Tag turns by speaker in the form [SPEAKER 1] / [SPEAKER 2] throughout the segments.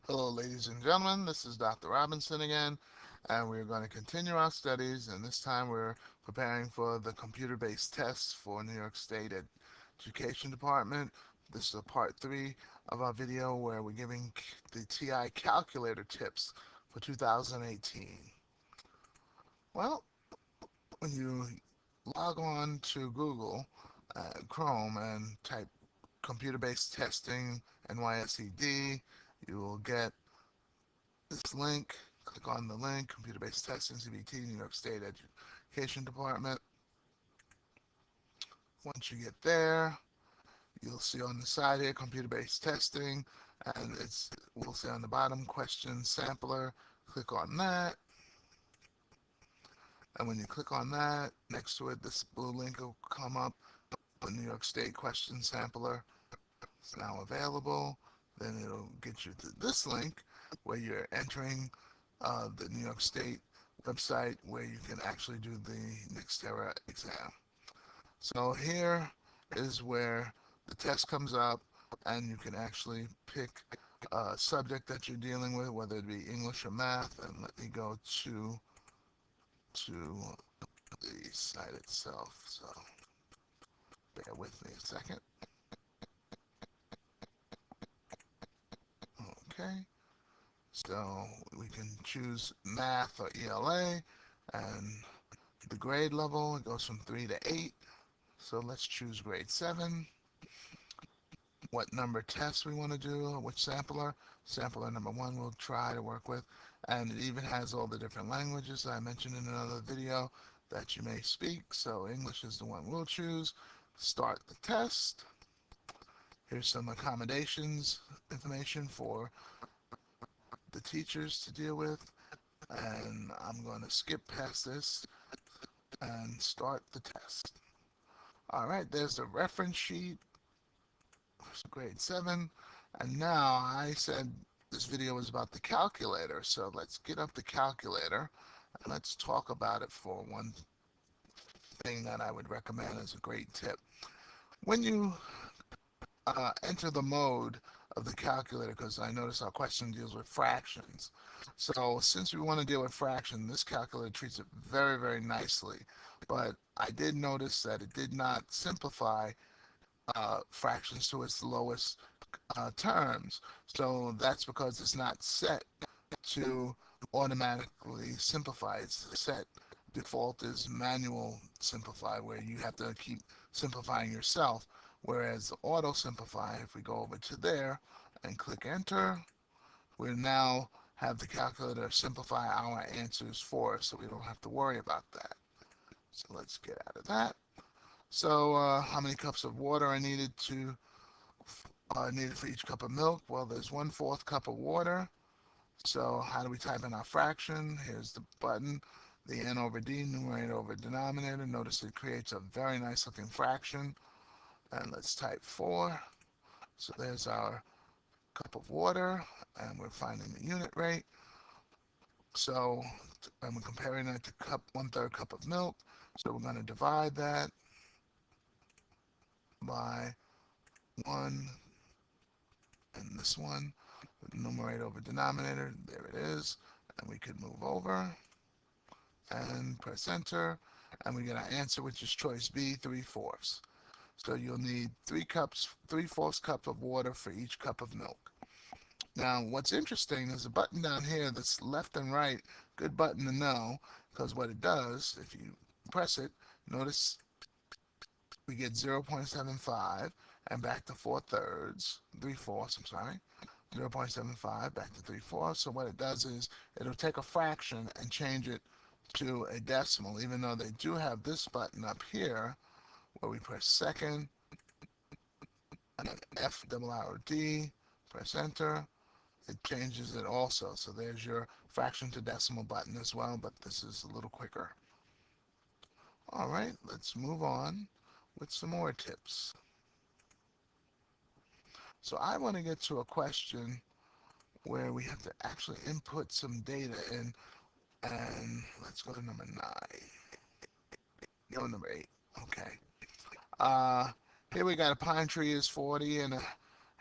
[SPEAKER 1] Hello, ladies and gentlemen. This is Dr. Robinson again, and we're going to continue our studies. And this time we're preparing for the computer-based tests for New York State Education Department. This is a part 3 of our video where we're giving the TI calculator tips for 2018. Well, when you log on to Google, Chrome, and type computer-based testing, NYSED, you will get this link. Click on the link, computer-based testing, CBT, New York State Education Department. Once you get there, you'll see on the side here, computer-based testing, and we'll see on the bottom, question sampler. Click on that, and when you click on that, next to it, this blue link will come up. The New York State question sampler is now available. Then it'll get you to this link where you're entering the New York State website where you can actually do the Nextera exam. So here is where the test comes up, and you can actually pick a subject that you're dealing with, whether it be English or math. And let me go to the site itself. So bear with me a second. Okay. So we can choose math or ELA, and the grade level, it goes from 3 to 8. So let's choose grade 7. What number test we want to do, which sampler. Sampler number 1 we'll try to work with. And it even has all the different languages I mentioned in another video that you may speak. So English is the one we'll choose. Start the test. Here's some accommodations information for the teachers to deal with. And I'm going to skip past this and start the test. All right, there's the reference sheet, grade 7. And now I said this video was about the calculator, so let's get up the calculator and let's talk about it for one thing that I would recommend as a great tip. When you enter the mode of the calculator, because I notice our question deals with fractions. So since we want to deal with fraction, this calculator treats it very, very nicely. But I did notice that it did not simplify fractions to its lowest terms. So that's because it's not set to automatically simplify. It's set default is manual simplify, where you have to keep simplifying yourself. Whereas auto simplify, if we go over to there and click enter, we now have the calculator simplify our answers for us, so we don't have to worry about that. So let's get out of that. So how many cups of water are needed for each cup of milk? Well, there's 1/4 cup of water. So how do we type in our fraction? Here's the button, the n over d, numerator over denominator. Notice it creates a very nice looking fraction. And let's type 4. So there's our cup of water, and we're finding the unit rate. So, and we're comparing that to 1/3 cup of milk. So we're going to divide that by 1 and this one, numerator over denominator. There it is. And we could move over and press enter, and we get our answer, which is choice B, 3/4. So you'll need 3/4 cup of water for each cup of milk. Now, what's interesting is a button down here that's left and right. Good button to know, because what it does, if you press it, notice we get 0.75 and back to 3/4, I'm sorry. 0.75 back to 3/4. So what it does is it'll take a fraction and change it to a decimal, even though they do have this button up here where we press second and then FRRD, press enter. It changes it also. So there's your fraction to decimal button as well, but this is a little quicker. All right, let's move on with some more tips. So I want to get to a question where we have to actually input some data in, and let's go to number 9. No, number 8. Okay. Uh, Here we got a pine tree is 40 and a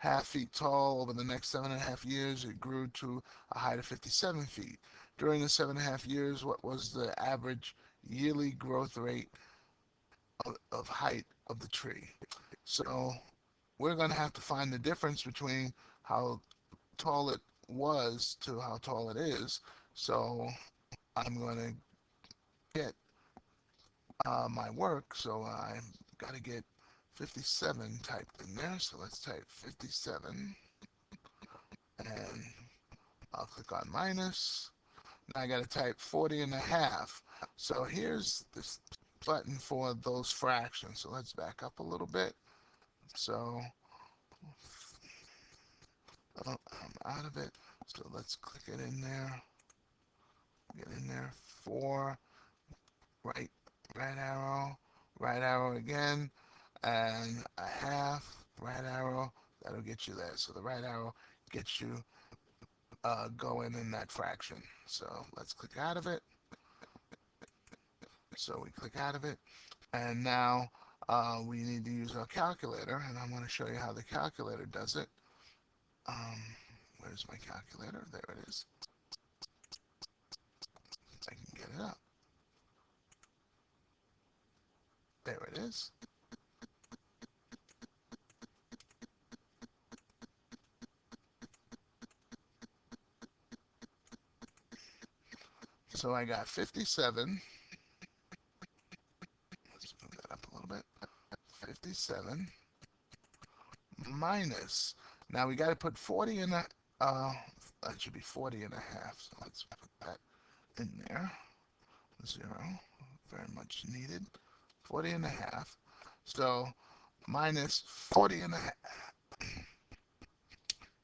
[SPEAKER 1] half feet tall. Over the next 7.5 years, it grew to a height of 57 feet. During the 7.5 years, what was the average yearly growth rate of height of the tree? So we're going to have to find the difference between how tall it was to how tall it is. So I'm going to get my work. So I've got to get 57 typed in there. So let's type 57 and I'll click on minus. Now I got to type 40 and a half. So here's this button for those fractions. So let's back up a little bit. So I'm out of it. So let's click it in there. Get in there. 4, right, right arrow again, and a half, right arrow. That'll get you there. So the right arrow gets you going in that fraction. So let's click out of it. So we click out of it, and now we need to use our calculator, and I'm going to show you how the calculator does it. Um, where's my calculator? There it is. I can get it up. There it is. So I got 57. Let's move that up a little bit. 57 minus. Now we got to put 40 in that. That should be 40 and a half. So let's put that in there. 0. Very much needed. 40 and a half. So minus 40 and a half.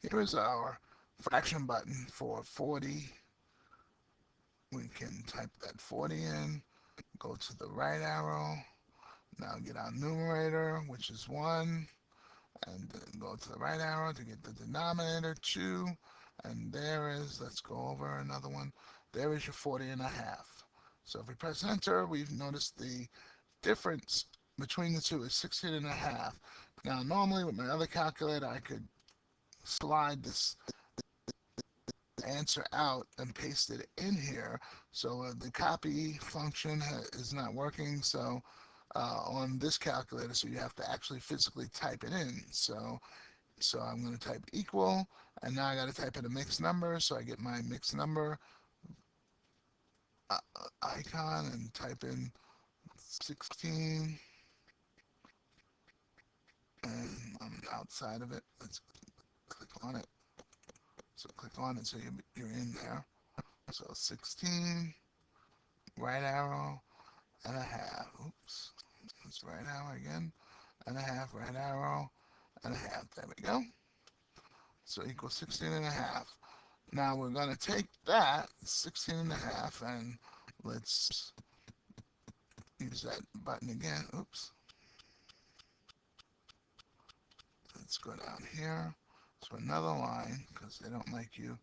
[SPEAKER 1] Here is our fraction button for 40. We can type that 40 in. Go to the right arrow. Now get our numerator, which is 1. And then go to the right arrow to get the denominator 2, and there is, let's go over another one, there is your 40 and a half. So if we press enter, we've noticed the difference between the two is 16 and a half. Now normally with my other calculator I could slide this answer out and paste it in here, so the copy function is not working. So on this calculator, so you have to actually physically type it in. So I'm going to type equal, and now I got to type in a mixed number, so I get my mixed number icon and type in 16, and I'm outside of it. Let's click on it. So click on it so you're in there. So 16, right arrow, and a half. Oops. Let's right arrow again, and a half, right arrow, and a half. There we go. So equals 16 and a half. Now we're going to take that 16 and a half and let's use that button again. Oops. Let's go down here to another line because they don't like you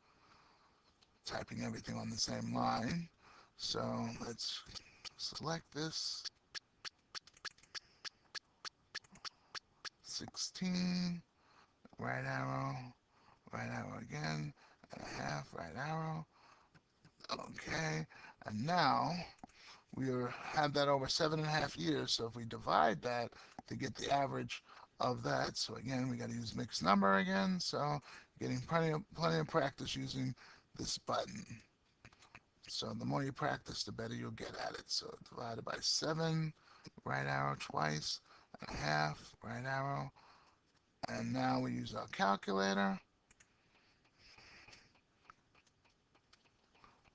[SPEAKER 1] typing everything on the same line. So let's select this 16, right arrow again, and a half, right arrow. Okay, and now we have that over 7.5 years. So if we divide that to get the average of that, so again we got to use mixed number again. So getting plenty of practice using this button. So the more you practice, the better you'll get at it. So divided by 7, right arrow twice, and a half, right arrow, and now we use our calculator.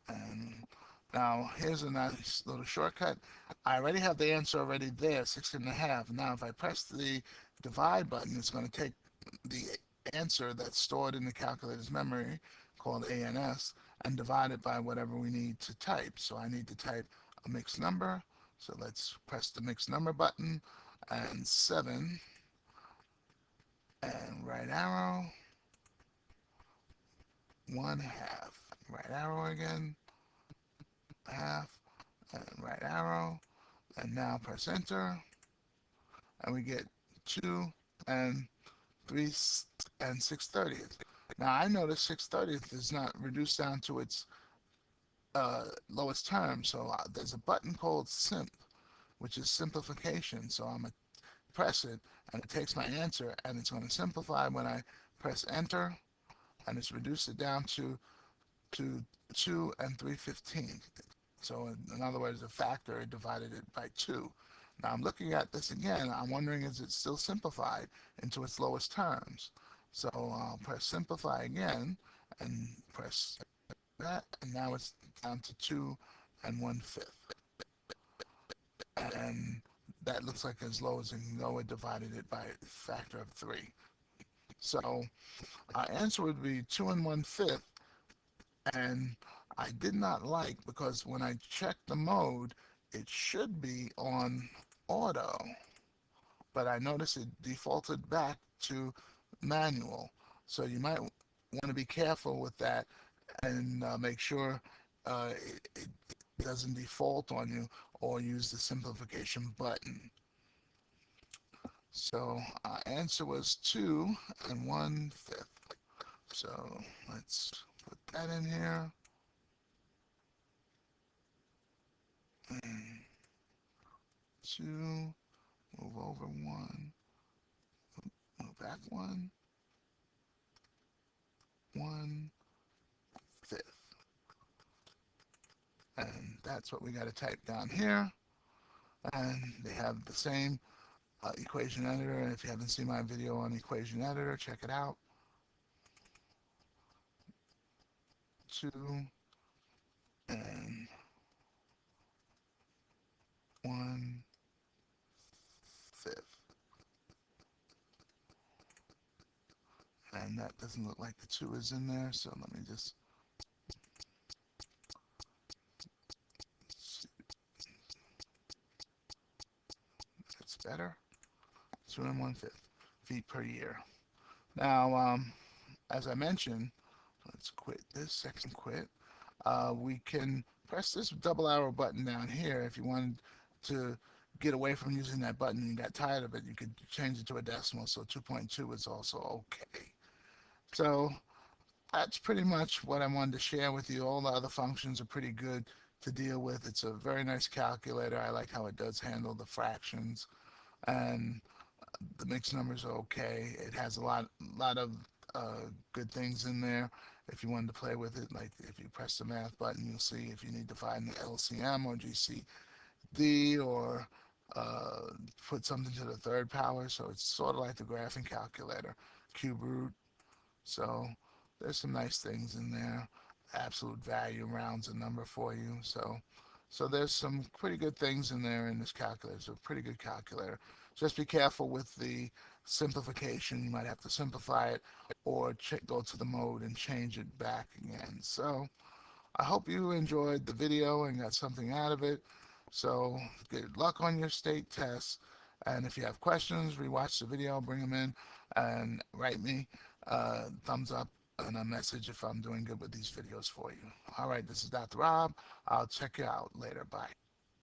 [SPEAKER 1] And now here's a nice little shortcut. I already have the answer already there, 16 and a half. Now if I press the divide button, it's going to take the answer that's stored in the calculator's memory, called N.Y.S, and divide it by whatever we need to type. So I need to type a mixed number. So let's press the mixed number button, and 7, and right arrow, 1 half. Right arrow again, half, and right arrow, and now press enter, and we get 2 and 3 and 6/30. Now I notice 6/30 is not reduced down to its lowest term, so there's a button called simp, which is simplification. So I'm going to press it, and it takes my answer, and it's going to simplify when I press enter, and it's reduced it down to 2 and 3/15. So in other words, a factor, it divided it by 2. Now I'm looking at this again. I'm wondering, is it still simplified into its lowest terms? So I'll press simplify again and press that, and now it's down to 2 and 1/5. And that looks like as low as it can go. It divided it by a factor of 3. So our answer would be 2 and 1/5. And I did not like, because when I checked the mode, it should be on auto, but I noticed it defaulted back to manual. So you might want to be careful with that, and make sure it doesn't default on you, or use the simplification button. So our answer was 2 and 1/5. So let's put that in here. And 2, move over 1, move back 1, 1/5. And that's what we got to type down here. And they have the same equation editor. And if you haven't seen my video on equation editor, check it out. 2 and 1/5. And that doesn't look like the 2 is in there, so let me just see. That's better. 2 and 1/5 feet per year. Now, as I mentioned, let's quit this, second quit. We can press this double arrow button down here. If you wanted to get away from using that button and you got tired of it, you could change it to a decimal, so 2.2 is also okay. So that's pretty much what I wanted to share with you. All the other functions are pretty good to deal with. It's a very nice calculator. I like how it does handle the fractions, and the mixed numbers are okay. It has a lot of good things in there. If you wanted to play with it, like if you press the math button, you'll see if you need to find the LCM or GCD, or uh, put something to the third power. So it's sort of like the graphing calculator, cube root. So there's some nice things in there. Absolute value rounds a number for you. So there's some pretty good things in there in this calculator. It's a pretty good calculator. Just be careful with the simplification. You might have to simplify it, or go to the mode and change it back again. So I hope you enjoyed the video and got something out of it. So good luck on your state tests. And if you have questions, rewatch the video, bring them in, and write me thumbs up and a message if I'm doing good with these videos for you. All right, this is Dr. Rob. I'll check you out later. Bye.